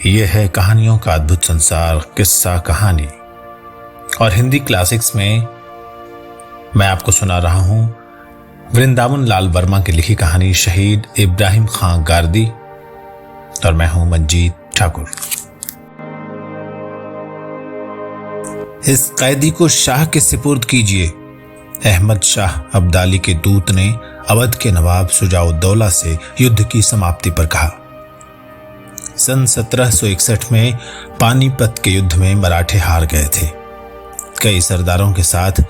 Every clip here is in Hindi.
ये है कहानियों का अद्भुत संसार, किस्सा कहानी। और हिंदी क्लासिक्स में मैं आपको सुना रहा हूं वृंदावन लाल वर्मा की लिखी कहानी शहीद इब्राहिम खां गारदी, और मैं हूं मंजीत ठाकुर। इस कैदी को शाह के सिपुर्द कीजिए। अहमद शाह अब्दाली के दूत ने अवध के नवाब शुजाउद्दौला से युद्ध की समाप्ति पर कहा। सन 1761 में पानीपत के युद्ध में मराठे हार गए थे। कई सरदारों के साथ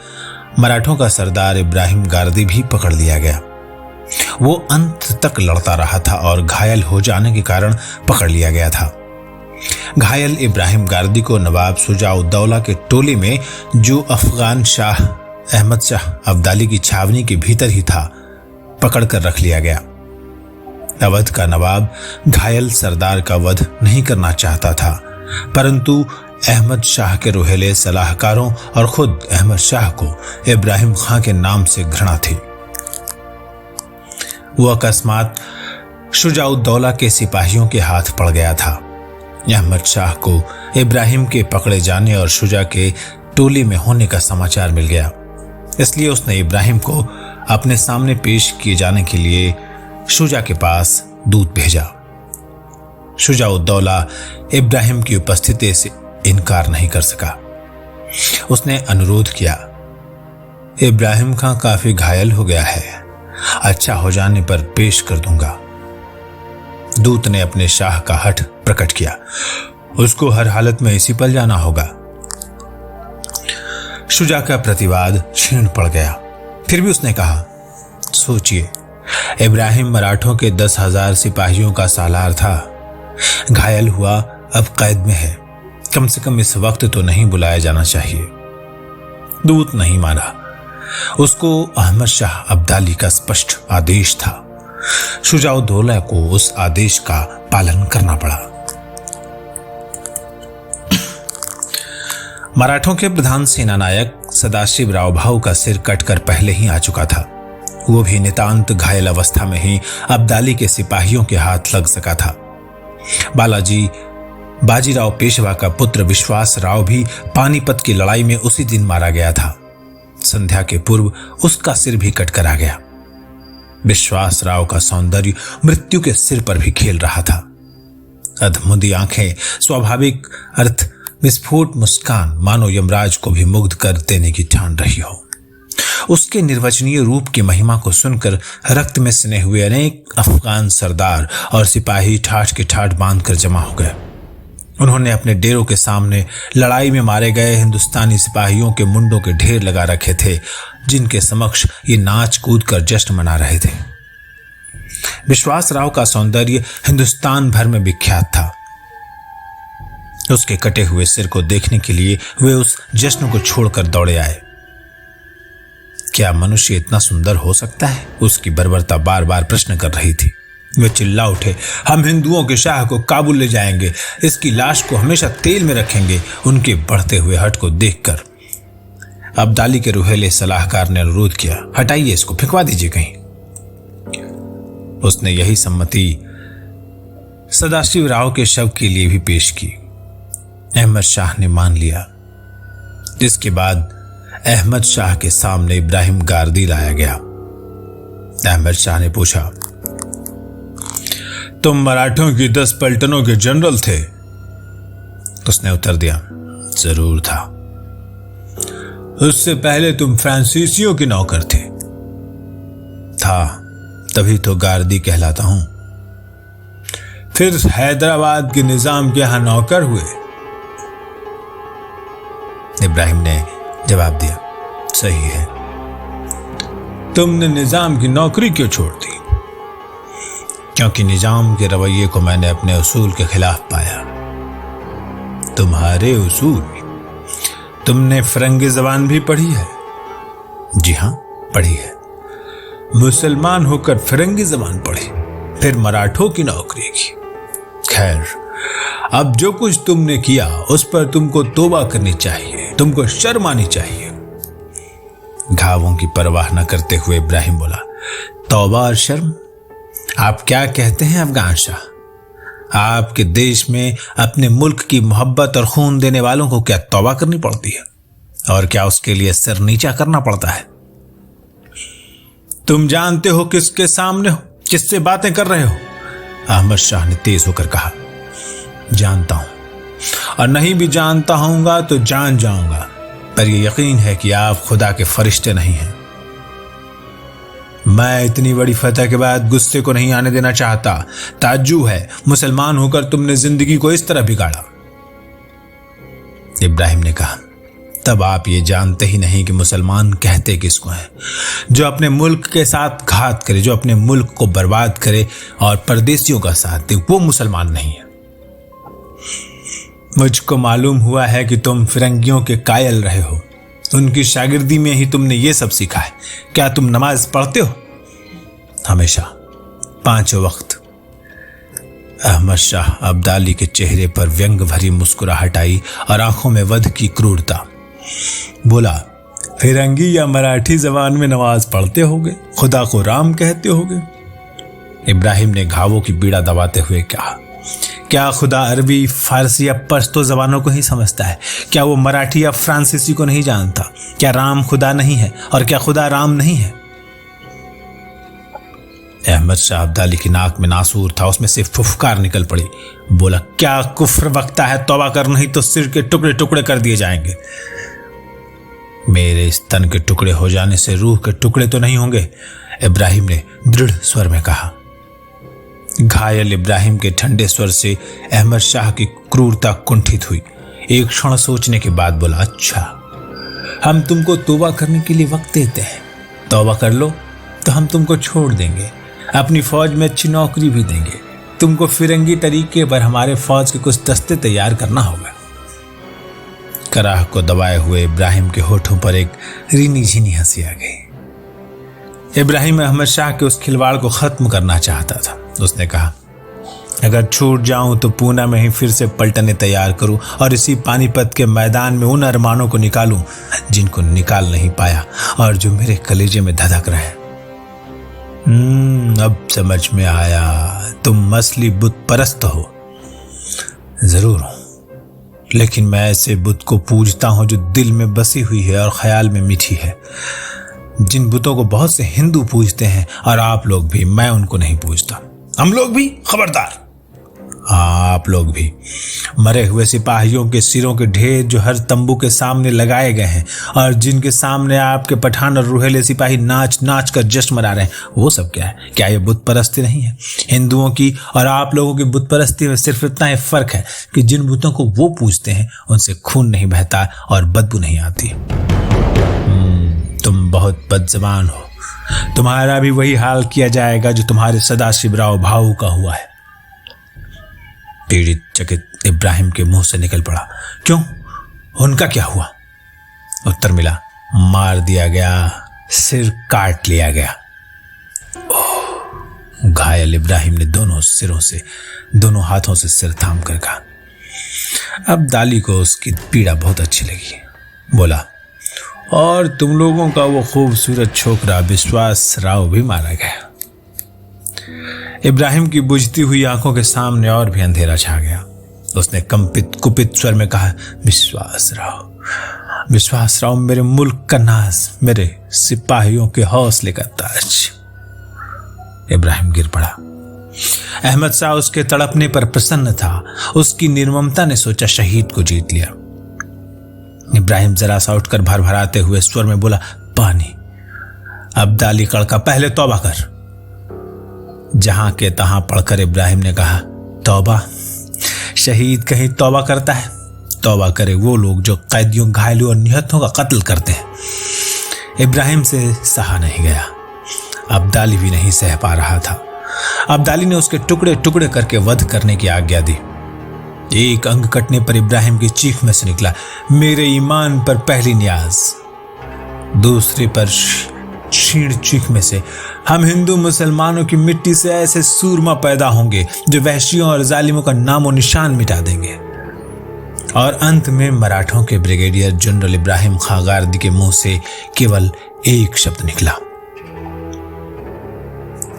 मराठों का सरदार इब्राहिम गारदी भी पकड़ लिया गया। वो अंत तक लड़ता रहा था और घायल हो जाने के कारण पकड़ लिया गया था। घायल इब्राहिम गारदी को नवाब शुजाउद्दौला के टोली में, जो अफगान शाह अहमद शाह अब्दाली की छावनी के भीतर ही था, पकड़कर रख लिया गया। अवध का नवाब घायल सरदार का वध नहीं करना चाहता था, परंतु अहमद शाह के रोहेले सलाहकारों और खुद अहमद शाह को इब्राहिम खां के नाम से घृणा थी। वो अकस्मात शुजाउद्दौला के सिपाहियों के हाथ पड़ गया था। अहमद शाह को इब्राहिम के पकड़े जाने और शुजा के टोली में होने का समाचार मिल गया, इसलिए उसने इब्राहिम को अपने सामने पेश किए जाने के लिए शुजा के पास दूत भेजा। शुजाउद्दौला इब्राहिम की उपस्थिति से इनकार नहीं कर सका। उसने अनुरोध किया, इब्राहिम खां काफी घायल हो गया है, अच्छा हो जाने पर पेश कर दूंगा। दूत ने अपने शाह का हठ प्रकट किया, उसको हर हालत में इसी पर जाना होगा। शुजा का प्रतिवाद क्षीण पड़ गया। फिर भी उसने कहा, सोचिए, इब्राहिम मराठों के 10,000 सिपाहियों का सालार था, घायल हुआ, अब कैद में है, कम से कम इस वक्त तो नहीं बुलाया जाना चाहिए। दूत नहीं माना। उसको अहमद शाह अब्दाली का स्पष्ट आदेश था। शुजाउद्दौला को उस आदेश का पालन करना पड़ा। मराठों के प्रधान सेनानायक सदाशिवराव भाऊ का सिर कटकर पहले ही आ चुका था। वो भी नितांत घायल अवस्था में ही अब्दाली के सिपाहियों के हाथ लग सका था। बालाजी बाजीराव पेशवा का पुत्र विश्वास राव भी पानीपत की लड़ाई में उसी दिन मारा गया था। संध्या के पूर्व उसका सिर भी कटकर आ गया। विश्वास राव का सौंदर्य मृत्यु के सिर पर भी खेल रहा था। अधमुंदी आंखें, स्वाभाविक अर्थ विस्फोट मुस्कान, मानो यमराज को भी मुग्ध कर देने की ठान रही हो। उसके निर्वचनीय रूप की महिमा को सुनकर रक्त में सने हुए अनेक अफगान सरदार और सिपाही ठाठ के ठाठ बांधकर जमा हो गए। उन्होंने अपने डेरों के सामने लड़ाई में मारे गए हिंदुस्तानी सिपाहियों के मुंडों के ढेर लगा रखे थे, जिनके समक्ष ये नाच कूद कर जश्न मना रहे थे। विश्वास राव का सौंदर्य हिंदुस्तान भर में विख्यात था। उसके कटे हुए सिर को देखने के लिए वे उस जश्न को छोड़कर दौड़े आए। क्या मनुष्य इतना सुंदर हो सकता है? उसकी बर्बरता बार बार प्रश्न कर रही थी। वे चिल्ला उठे, हम हिंदुओं के शाह को काबुल ले जाएंगे, इसकी लाश को हमेशा तेल में रखेंगे। उनके बढ़ते हुए हट को देखकर अब्दाली के रुहेले सलाहकार ने अनुरोध किया, हटाइए इसको, फेंकवा दीजिए कहीं। उसने यही सम्मति सदाशिवराव के शव के लिए भी पेश की। अहमद शाह ने मान लिया। जिसके बाद अहमद शाह के सामने इब्राहिम गारदी लाया गया। अहमद शाह ने पूछा, तुम मराठों की 10 पलटनों के जनरल थे? उसने उत्तर दिया, जरूर था। उससे पहले तुम फ्रांसीसियों के नौकर थे? था, तभी तो गारदी कहलाता हूं। फिर हैदराबाद के निजाम के यहां नौकर हुए? इब्राहिम ने जवाब दिया, सही है। तुमने निजाम की नौकरी क्यों छोड़ दी? क्योंकि निजाम के रवैये को मैंने अपने उसूल के खिलाफ पाया। तुम्हारे उसूल? तुमने फरंगी जबान भी पढ़ी है? जी हां, पढ़ी है। मुसलमान होकर फरंगी जबान पढ़ी, फिर मराठों की नौकरी की। खैर, अब जो कुछ तुमने किया उस पर तुमको तौबा करनी चाहिए, तुमको शर्म आनी चाहिए। घावों की परवाह न करते हुए इब्राहिम बोला, तौबा और शर्म? आप क्या कहते हैं अफगान शाह? आपके देश में अपने मुल्क की मोहब्बत और खून देने वालों को क्या तौबा करनी पड़ती है, और क्या उसके लिए सिर नीचा करना पड़ता है? तुम जानते हो किसके सामने हो, किससे बातें कर रहे हो? अहमद शाह ने तेज होकर कहा। जानता हूं, और नहीं भी जानता होऊंगा तो जान जाऊंगा, पर यह यकीन है कि आप खुदा के फरिश्ते नहीं हैं। मैं इतनी बड़ी फतह के बाद गुस्से को नहीं आने देना चाहता। ताज्जुब है, मुसलमान होकर तुमने जिंदगी को इस तरह बिगाड़ा। इब्राहिम ने कहा, तब आप ये जानते ही नहीं कि मुसलमान कहते किसको हैं? जो अपने मुल्क के साथ घात करे, जो अपने मुल्क को बर्बाद करे और परदेशियों का साथ दे, वो मुसलमान नहीं है। मुझको मालूम हुआ है कि तुम फिरंगियों के कायल रहे हो। उनकी शागिर्दी में ही तुमने ये सब सीखा है। क्या तुम नमाज पढ़ते हो? हमेशा, 5 वक्त। अहमद शाह अब्दाली के चेहरे पर व्यंग भरी मुस्कुराहट आई और आंखों में वध की क्रूरता। बोला, फिरंगी या मराठी जबान में नमाज पढ़ते होगे, खुदा को राम कहते होगे। इब्राहिम ने घावों की पीड़ा दबाते हुए कहा, क्या खुदा अरबी, फारसी या पश्तो जबानों को ही समझता है? क्या वो मराठी या फ्रांसीसी को नहीं जानता? क्या राम खुदा नहीं है, और क्या खुदा राम नहीं है? अहमद शाह अब्दाली की नाक में नासूर था, उसमें से फुफकार निकल पड़ी। बोला, क्या कुफ्र बकता है? तौबा कर, नहीं तो सिर के टुकड़े टुकड़े कर दिए जाएंगे। मेरे इस तन के टुकड़े हो जाने से रूह के टुकड़े तो नहीं होंगे, इब्राहिम ने दृढ़ स्वर में कहा। घायल इब्राहिम के ठंडे स्वर से अहमद शाह की क्रूरता कुंठित हुई। एक क्षण सोचने के बाद बोला, अच्छा, हम तुमको तौबा करने के लिए वक्त देते हैं। तौबा कर लो तो हम तुमको छोड़ देंगे, अपनी फौज में अच्छी नौकरी भी देंगे। तुमको फिरंगी तरीके पर हमारे फौज के कुछ दस्ते तैयार करना होगा। कराह को दबाए हुए इब्राहिम के होठों पर एक रीनी झीनी हंसी आ गई। इब्राहिम अहमद शाह के उस खिलवाड़ को खत्म करना चाहता था। उसने कहा, अगर छूट जाऊं तो पूना में ही फिर से पलटने तैयार करूं और इसी पानीपत के मैदान में उन अरमानों को निकालूं जिनको निकाल नहीं पाया और जो मेरे कलेजे में धधक रहे। अब समझ में आया, तुम मसली बुत परस्त हो। जरूर हूं, लेकिन मैं ऐसे बुत को पूजता हूं जो दिल में बसी हुई है और ख्याल में मीठी है। जिन बुतों को बहुत से हिंदू पूजते हैं, और आप लोग भी, मैं उनको नहीं पूजता। हम लोग भी, खबरदार। आप लोग भी। मरे हुए सिपाहियों के सिरों के ढेर जो हर तंबू के सामने लगाए गए हैं और जिनके सामने आपके पठान और रूहेले सिपाही नाच नाच कर जश्न मना रहे हैं, वो सब क्या है? क्या ये बुत परस्ती नहीं है? हिंदुओं की और आप लोगों की बुत परस्ती में सिर्फ इतना ही फर्क है कि जिन बुतों को वो पूजते हैं उनसे खून नहीं बहता और बदबू नहीं आती। तुम बहुत बदजबान हो। तुम्हारा भी वही हाल किया जाएगा जो तुम्हारे सदाशिवराव भाऊ का हुआ है। पीड़ित चकित इब्राहिम के मुंह से निकल पड़ा, क्यों? उनका क्या हुआ? उत्तर मिला, मार दिया गया, सिर काट लिया गया। घायल इब्राहिम ने दोनों हाथों से सिर थाम कर कहा। अब दाली को उसकी पीड़ा बहुत अच्छी लगी। बोला, और तुम लोगों का वो खूबसूरत छोकरा विश्वास राव भी मारा गया। इब्राहिम की बुझती हुई आंखों के सामने और भी अंधेरा छा गया। उसने कंपित कुपित स्वर में कहा, विश्वास राव मेरे मुल्क का नाज, मेरे सिपाहियों के हौसले का ताज। इब्राहिम गिर पड़ा। अहमद शाह उसके तड़पने पर प्रसन्न था। उसकी निर्ममता ने सोचा शहीद को जीत लिया। इब्राहिम जरा सा उठकर भरभराते हुए स्वर में बोला, पानी। अब्दाली कड़का, पहले तौबा कर। जहां के तहां पढ़कर इब्राहिम ने कहा, तौबा? शहीद कहीं तौबा करता है? तौबा करे वो लोग जो कैदियों, घायलों और निहत्थों का कत्ल करते हैं। इब्राहिम से सहा नहीं गया। अब्दाली भी नहीं सह पा रहा था। अब्दाली ने उसके टुकड़े टुकड़े करके वध करने की आज्ञा दी। एक अंग कटने पर इब्राहिम की चीख में से निकला, मेरे ईमान पर पहली न्याज। दूसरी पर क्षीण चीख में से, हम हिंदू मुसलमानों की मिट्टी से ऐसे सूरमा पैदा होंगे जो वहशियों और जालिमों का नामो निशान मिटा देंगे। और अंत में मराठों के ब्रिगेडियर जनरल इब्राहिम खागार्दी के मुंह से केवल एक शब्द निकला,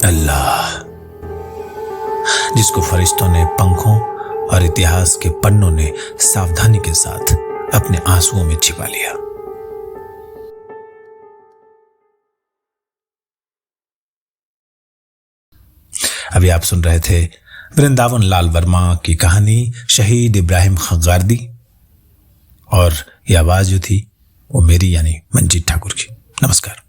अल्लाह। जिसको फरिश्तों ने पंखों और इतिहास के पन्नों ने सावधानी के साथ अपने आंसुओं में छिपा लिया। अभी आप सुन रहे थे वृंदावन लाल वर्मा की कहानी शहीद इब्राहिम खगारदी, और यह आवाज जो थी वो मेरी यानी मंजीत ठाकुर की। नमस्कार।